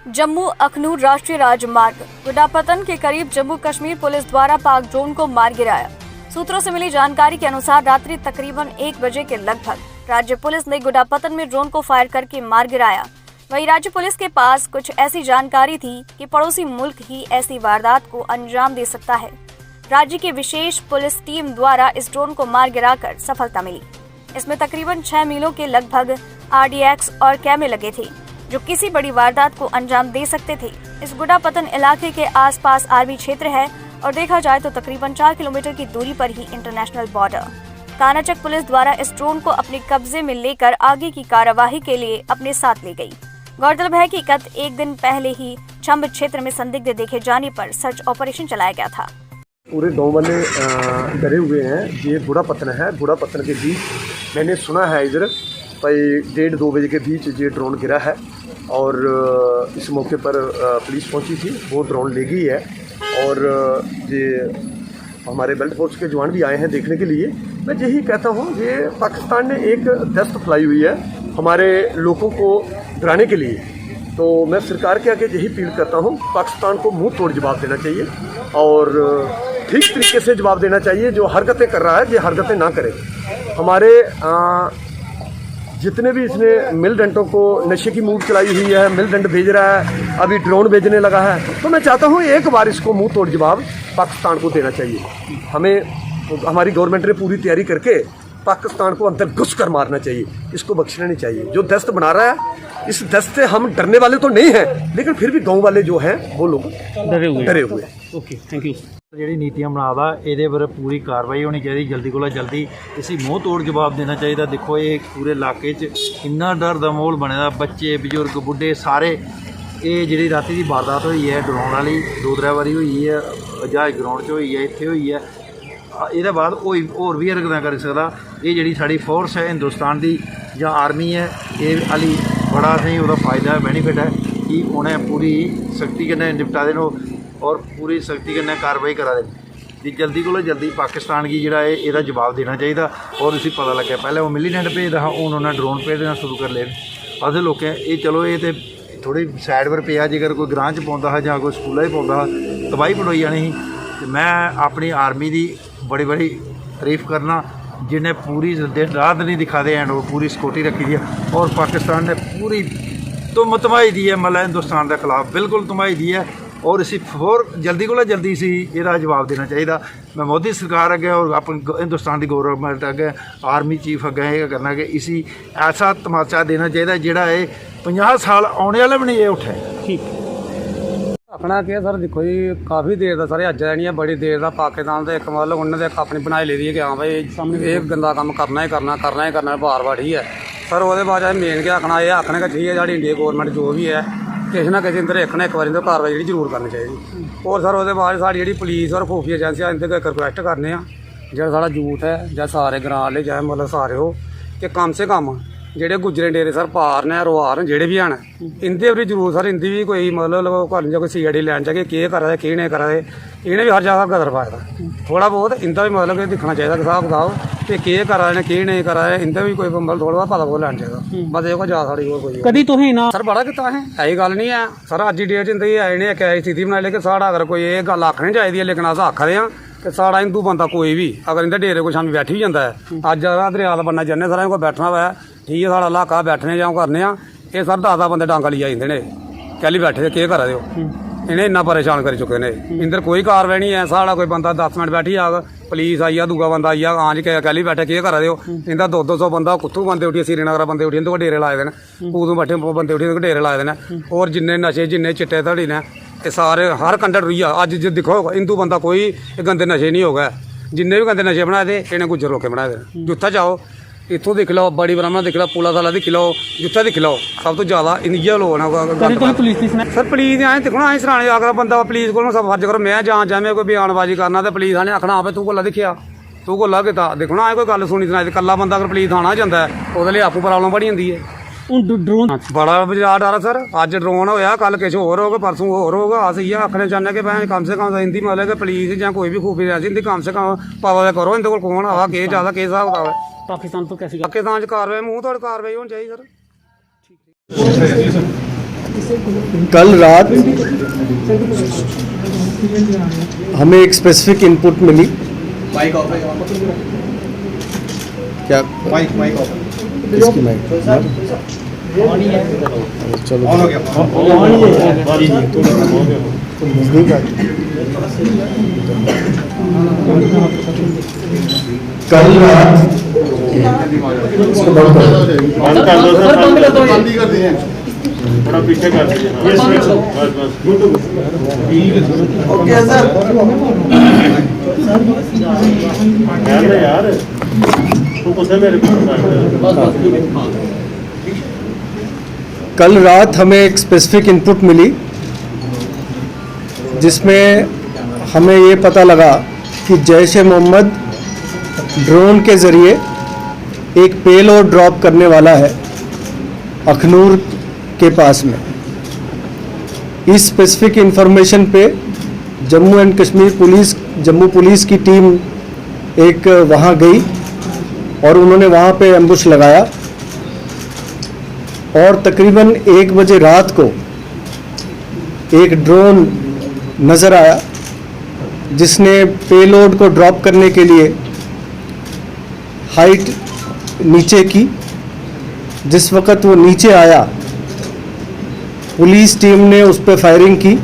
जम्मू अखनूर राष्ट्रीय राजमार्ग गुडापतन के करीब जम्मू कश्मीर पुलिस द्वारा पाक ड्रोन को मार गिराया। सूत्रों से मिली जानकारी के अनुसार रात्रि तकरीबन 1 बजे के लगभग राज्य पुलिस ने गुडापतन में ड्रोन को फायर करके मार गिराया। वहीं राज्य पुलिस के पास कुछ ऐसी जानकारी थी कि पड़ोसी मुल्क ही ऐसी वारदात को अंजाम दे सकता है। राज्य की विशेष पुलिस टीम द्वारा इस ड्रोन को मार गिराकर सफलता मिली। इसमें तकरीबन 6 मीलों के लगभग RDX और कैमरे लगे थे जो किसी बड़ी वारदात को अंजाम दे सकते थे। इस गुडापतन इलाके के आसपास आर्मी क्षेत्र है और देखा जाए तो तकरीबन 4 किलोमीटर की दूरी पर ही इंटरनेशनल बॉर्डर। कानाचक पुलिस द्वारा इस ड्रोन को अपने कब्जे में लेकर आगे की कार्यवाही के लिए अपने साथ ले गई। गौरतलब है कि गत एक दिन पहले ही छंब क्षेत्र में संदिग्ध देखे जाने पर सर्च ऑपरेशन चलाया गया था। पूरे गांव वाले डरे हुए हैं। ये गुडापतन है, गुडापतन के बीच मैंने सुना है इधर भाई 1:30-2 बजे के बीच ये ड्रोन गिरा है और इस मौके पर पुलिस पहुंची थी, वो ड्रोन ले गई है और ये हमारे बेल्ट फोर्स के जवान भी आए हैं देखने के लिए। मैं यही कहता हूं, ये पाकिस्तान ने एक दस्त फैलाई हुई है हमारे लोगों को डराने के लिए। तो मैं सरकार के आगे यही अपील करता हूं, पाकिस्तान को मुंह तोड़ जवाब देना चाहिए और ठीक तरीके से जवाब देना चाहिए। जो हरकतें कर रहा है ये हरकतें ना करे। हमारे जितने भी इसने मिलिटेंटों को नशे की मूव चलाई हुई है, मिलिटेंट भेज रहा है, अभी ड्रोन भेजने लगा है, तो मैं चाहता हूं एक बार इसको मुंह तोड़ जवाब पाकिस्तान को देना चाहिए। हमें हमारी गवर्नमेंट ने पूरी तैयारी करके पाकिस्तान को अंदर घुस कर मारना चाहिए, इसको बख्शना नहीं चाहिए। जो दस्त बना रहा है, इस दस्त से हम डरने वाले तो नहीं हैं, लेकिन फिर भी गाँव वाले जो हैं वो लोग डरे हुए। Okay, thank you. ਜਿਹੜੀ ਨੀਤੀਆਂ ਬਣਾਦਾ ਇਹਦੇ ਪਰ ਪੂਰੀ ਕਾਰਵਾਈ ਹੋਣੀ ਚਾਹੀਦੀ, ਜਲਦੀ ਕੋਲੋਂ ਜਲਦੀ ਇਸੀ ਮੂੰਹ ਤੋੜ ਜਵਾਬ ਦੇਣਾ ਚਾਹੀਦਾ। ਦੇਖੋ ਇਹ ਪੂਰੇ ਇਲਾਕੇ 'ਚ ਇੰਨਾ ਡਰ ਦਾ ਮਾਹੌਲ ਬਣਿਆ, ਬੱਚੇ ਬਜ਼ੁਰਗ ਬੁੱਢੇ ਸਾਰੇ। ਇਹ ਜਿਹੜੀ ਰਾਤੀ ਦੀ ਵਾਰਦਾਤ ਹੋਈ ਹੈ ਡਰਾਉਣ ਵਾਲੀ 2-3 ਵਾਰੀ ਹੋਈ ਹੈ, ਜਹਾਜ਼ ਗਰਾਊਂਡ 'ਚ ਹੋਈ ਹੈ, ਇੱਥੇ ਹੋਈ ਹੈ। ਇਹਦੇ ਬਾਅਦ ਹੋਰ ਵੀ ਹਰਕਤਾਂ ਕਰ ਸਕਦਾ। ਇਹ ਜਿਹੜੀ ਸਾਡੀ ਫੋਰਸ ਹੈ ਹਿੰਦੁਸਤਾਨ ਦੀ ਜਾਂ ਆਰਮੀ है, ये अली बड़ा नहीं ਉਹਦਾ ਫਾਇਦਾ ਬੈਨੀਫਿਟ है कि उन्हें पूरी सख्ती कन्नै निपटा देन और पूरी सख्ती कन्नै कार्रवाई करा देन। दी जल्दी को जल्दी पाकिस्तान की जोड़ा है ਇਹਦਾ जवाब देना चाहिए। और उसी पता लगे पहले वो मिलीटेंट भेजता हाँ, हूँ उन्होंने ड्रोन भेजना शुरू कर ले। असें लोकें ये चलो ये तो थोड़ी साइड पर पिया, जेकर कोई ग्रां च पौंदा है जां कोई स्कूलों च पौंदा है तबाही पड़ोई जानी ही। मैं अपनी आर्मी की बड़ी बड़ी तारीफ करना, जिन्हें पूरी दिन रात नहीं दिखा दे एंड वो पूरी सिक्योरिटी रखी दी है। और पाकिस्तान ने पूरी तमाही दी है, मतलब हिंदुस्तान के खिलाफ बिल्कुल तमाही दी है। और इसी होर जल्दी को जल्दी इसी ਇਹਦਾ जवाब देना चाहिए। मैं मोदी सरकार अगे और अपनी हिंदुस्तान की गौरमेंट अगे आर्मी चीफ अगे ये करना कि इसी ऐसा तमाचा देना चाहिए जोड़ा ये 50 साल आने वाले भी नहीं ये उठे। ठीक आखना कि सर देखो जी, काफ़ी देर का सर अज नहीं है, बड़ी देर का पाकिस्तान से एक मतलब उन्होंने एक अपनी बनाई ली है कि हाँ भाई ये गंदा काम करना ही करना बार बार। ठीक है सर, वो बाद मेन क्या आखना, ये आखने का ठीक है जी इंडिया गौरमेंट जो भी है किसी ना किसी अंदर एक ना एक बार इंदर कार्रवाई जी जरूर करनी चाहिए। और सर वो बाद साड़ी जी पुलिस और खुफिया एजेंसियां इंदर एक रिक्वेस्ट करने जो सारा यूथ है या सारे ग्रां वाले चाहे मतलब सारे हो कि कम से कम जेह्ड़े गुजरे डेरे सर पार ने रोआर न जेह्ड़े भी हैन इंदे पर जरूर सर इंदी भी कोई मतलब करनी कोई CID लैन चाहिए केह् करा दे केह् नेईं करा दे। इन्हें भी हर जगह गदर पाए दा, थोड़ा बहुत इंदा भी मतलब कि दिक्खना चाहिए हिसाब कताब कि केह् करा दे केह् नेईं करा दे। इंदा भी कोई मतलब थोड़ा बहुत पता बहुत लैना चाहिए। बस ये जा साढ़ी होर कोई कदी तुसीं ना सर बड़ा कीता असें, ऐसी गल्ल नहीं है सर। अज्ज दी डेट च इंदी इ'नें इक ऐसी स्थिति बनाई ली कि साढ़ा अगर कोई एह् गल्ल आखनी चाहिदी है, लेकिन अस आखा दे आं कि साढ़ा हिंदू बंदा कोई भी अगर इंदे डेरे कोई शामीं बैठी भी जाता है, अज्ज अगर दरिया दा बन्ना जन्ने सर कोई बैठना होऐ ठीक है साढ़ा इलाका बैठने जां करने ये सर 10 बंदे डांगा ली आई जंदे ने कैली बैठे केह् करा दे हो। इन्हें इन्ना परेशान करी चुके ने, इंदर कोई कार्रवाई नहीं है। साढ़ा कोई बंदा 10 मिनट बैठी जाग, पुलिस आई दूआ बंदा आई जाग, हाँ जी कैली बैठे केह् करा दे हो। इंदा 200 बंदा कुत्थों बंदे उठिए श्रीनगर बंदे उठिए इंदे को डेरे लाए दे न, उदों बैठे बंदे उठिए डेरे लाए दे न। और जिन्ने नशे जिन्ने चिट्टे धड़ी ने ये सारे हर कंडर रुई अज्ज जो दिक्खो हिंदू बंदा कोई गंदे नशे नहीं होगा। जिन्ने भी गंदे नशे बनाए दे इन्हें गुज्जर लोकें बनाए दे। जुत्था जाओ इत्थों दिक्ख लो, बड़ी ब्राह्मण दिक्ख लो, पुला साला दिक्ख लो, जित्थे दिक्ख लो सब तो ज़्यादा इ'यै लोग न। सर पुलिस असें दिक्खो ना, असें सराने अगर बंदा पुलिस को सब फर्ज करो मैं जां में कोई बयानबाजी करना तो पुलिस आने आखना हाँ भाई तू कोला दिक्खेआ तू कोला कीता। देखो ना असें कोई गल सुनी सनाई कल्ला बंदा अगर पुलिस थाना जाता है ओह्दे लेई आपूं प्रॉब्लम बनी जंदी है। ड्रोन बड़ा बाजार डर सर, अज ड्रोन होया कल किश होर होग परसों होर होग। अस इ'यै आखना चाहन्ने कि भैन कम से कम इंदी मतलब कि पुलिस जां कोई भी खूफी एजेंसी इंदी कम से कम पता करो इंदे कोल कौन आवा केह् ज्यादा केह् स्हाब कताब है। पाकिस्तान तो कैसी पाकिस्तान च कार्रवाई मुंह तोड़ कार्रवाई होनी चाहिए सर। कल रात हमें एक स्पेसिफिक इनपुट मिली। क्या माइक किसकी माइक? चलो नजदीक आ। कल रात इसको बंद कर दो। थोड़ा पीछे कर दीजिए। Okay sir. यार तू कुछ मेरे कल रात हमें एक स्पेसिफिक इनपुट मिली जिसमें हमें ये पता लगा कि जैश-ए-मोहम्मद ड्रोन के ज़रिए एक पेलोड ड्रॉप करने वाला है अखनूर के पास में। इस स्पेसिफिक इंफॉर्मेशन पे Jammu and Kashmir police, Jammu police की टीम एक वहाँ गई और उन्होंने वहाँ पे एम्बुश लगाया और तकरीबन 1 बजे रात को एक ड्रोन नज़र आया जिसने पेलोड को ड्रॉप करने के लिए हाइट नीचे की। जिस वक़्त वो नीचे आया पुलिस टीम ने उस पर फायरिंग की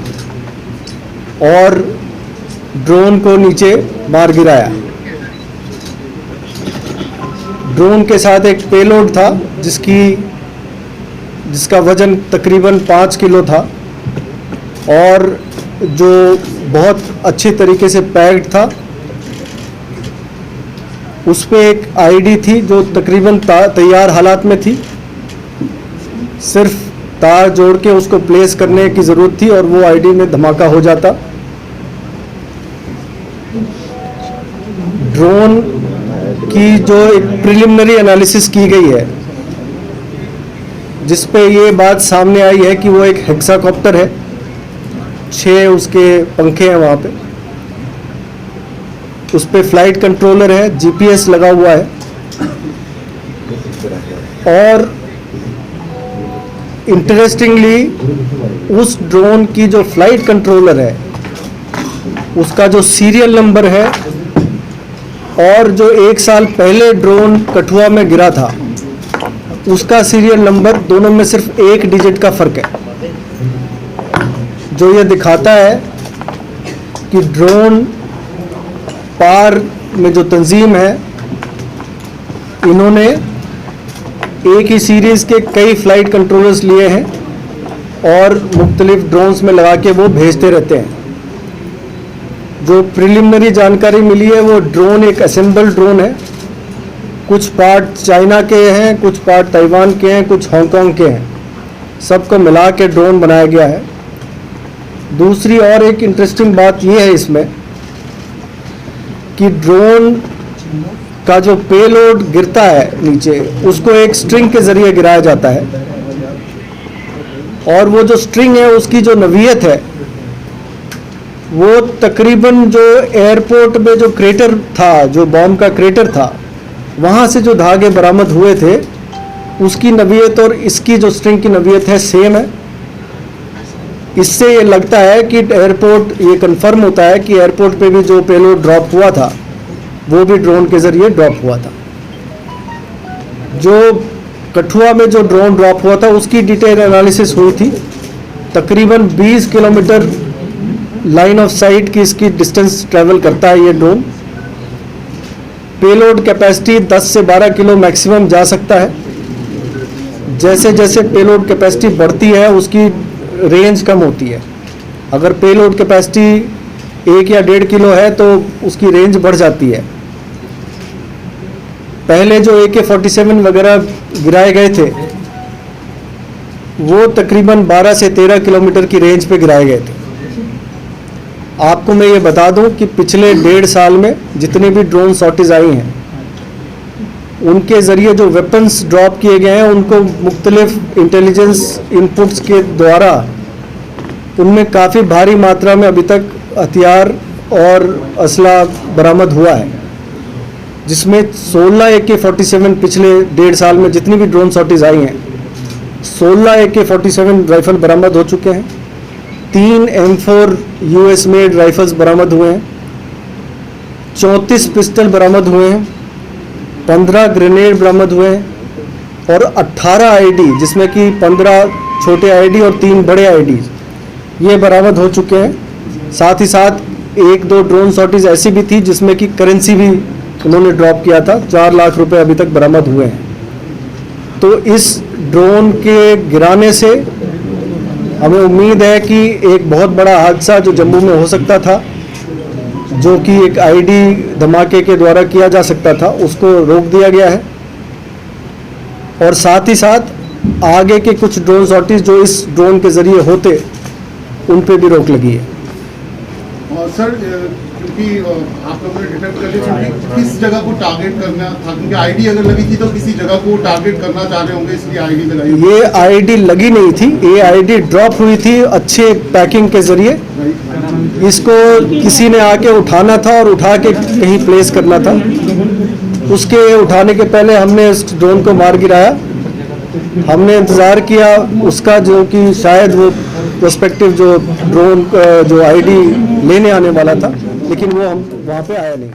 और ड्रोन को नीचे मार गिराया। ड्रोन के साथ एक पेलोड था जिसका वज़न तकरीबन 5 किलो था और जो बहुत अच्छे तरीके से पैक्ड था। उस पे एक आईडी थी जो तकरीबन तैयार हालात में थी, सिर्फ तार जोड़ के उसको प्लेस करने की ज़रूरत थी और वो आईडी में धमाका हो जाता। ड्रोन की जो एक प्रिलिमिनरी एनालिसिस की गई है जिस पे ये बात सामने आई है कि वो एक हेक्साकॉप्टर है, 6 उसके पंखे हैं वहाँ पे, उस पे फ्लाइट कंट्रोलर है, जीपीएस लगा हुआ है और इंटरेस्टिंगली उस ड्रोन की जो फ्लाइट कंट्रोलर है उसका जो सीरियल नंबर है और जो 1 साल पहले ड्रोन कठुआ में गिरा था उसका सीरियल नंबर, दोनों में सिर्फ 1 डिजिट का फ़र्क है, जो ये दिखाता है कि ड्रोन पार में जो तंजीम है इन्होंने एक ही सीरीज़ के कई फ़्लाइट कंट्रोलर्स लिए हैं और मुख्तलिफ ड्रोन्स में लगा के वो भेजते रहते हैं। जो प्रिलिमिनरी जानकारी मिली है वो ड्रोन एक असेंबल ड्रोन है, कुछ पार्ट चाइना के हैं, कुछ पार्ट ताइवान के हैं, कुछ हांगकांग के हैं, सबको मिला के ड्रोन बनाया गया है। दूसरी और एक इंटरेस्टिंग बात ये है इसमें कि ड्रोन का जो पेलोड गिरता है नीचे उसको एक स्ट्रिंग के ज़रिए गिराया जाता है और वो जो स्ट्रिंग है उसकी जो नवीयत है वो तकरीबन जो एयरपोर्ट में जो क्रेटर था, जो बॉम्ब का क्रेटर था, वहाँ से जो धागे बरामद हुए थे उसकी नवीयत और इसकी जो स्ट्रिंग की नवीयत है सेम है। इससे ये लगता है कि एयरपोर्ट, ये कंफर्म होता है कि एयरपोर्ट पे भी जो पेलोड ड्रॉप हुआ था वो भी ड्रोन के ज़रिए ड्रॉप हुआ था। जो कठुआ में जो ड्रोन ड्रॉप हुआ था उसकी डिटेल एनालिसिस हुई थी। तकरीबन 20 किलोमीटर लाइन ऑफ साइट की इसकी डिस्टेंस ट्रैवल करता है ये ड्रोन। पेलोड कैपेसिटी 10 से 12 किलो मैक्सिमम जा सकता है। जैसे जैसे पेलोड कैपेसिटी बढ़ती है उसकी रेंज कम होती है। अगर पेलोड कैपेसिटी 1 या 1.5 किलो है तो उसकी रेंज बढ़ जाती है। पहले जो AK-47 वगैरह गिराए गए थे वो तकरीबन 12 से 13 किलोमीटर की रेंज पे गिराए गए थे। आपको मैं ये बता दूं कि पिछले 1.5 साल में जितने भी ड्रोन शॉटेज आई हैं उनके ज़रिए जो वेपन्स ड्रॉप किए गए हैं उनको मुख्तलिफ इंटेलिजेंस इनपुट्स के द्वारा उनमें काफ़ी भारी मात्रा में अभी तक हथियार और असला बरामद हुआ है, जिसमें 16 AK-47 पिछले 1.5 साल में जितनी भी ड्रोन शॉटेज आई हैं 16 AK-47 राइफल बरामद हो चुके हैं, 3 M4 US मेड राइफल्स बरामद हुए हैं, 34 पिस्टल बरामद हुए हैं, 15 ग्रेनेड बरामद हुए हैं और 18 आईडी, जिसमें कि 15 छोटे आईडी और 3 बड़े आईडी ये बरामद हो चुके हैं। साथ ही साथ 1-2 ड्रोन सॉर्टीज ऐसी भी थी जिसमें कि करेंसी भी उन्होंने ड्रॉप किया था। 4 लाख रुपए अभी तक बरामद हुए हैं। तो इस ड्रोन के गिराने से हमें उम्मीद है कि एक बहुत बड़ा हादसा जो जम्मू में हो सकता था, जो कि एक आईडी धमाके के द्वारा किया जा सकता था, उसको रोक दिया गया है। और साथ ही साथ आगे के कुछ ड्रोन सॉर्टीज जो इस ड्रोन के जरिए होते, उन पे भी रोक लगी है। और सर क्योंकि आप लोगों ने डिटेक्ट कर लिया कि किस जगह को टारगेट करना था, क्योंकि आईडी अगर लगी थी तो किसी जगह को टारगेट करना चाह रहे होंगे, इसलिए आईडी लगाई। ये आईडी लगी नहीं थी, ये आईडी ड्रॉप हुई थी अच्छे पैकिंग के जरिए। इसको किसी ने आके उठाना था और उठा के कहीं प्लेस करना था। उसके उठाने के पहले हमने इस ड्रोन को मार गिराया। हमने इंतज़ार किया उसका, जो कि शायद वो प्रोस्पेक्टिव जो ड्रोन जो आईडी लेने आने वाला था, लेकिन वो हम वहाँ पे आया नहीं।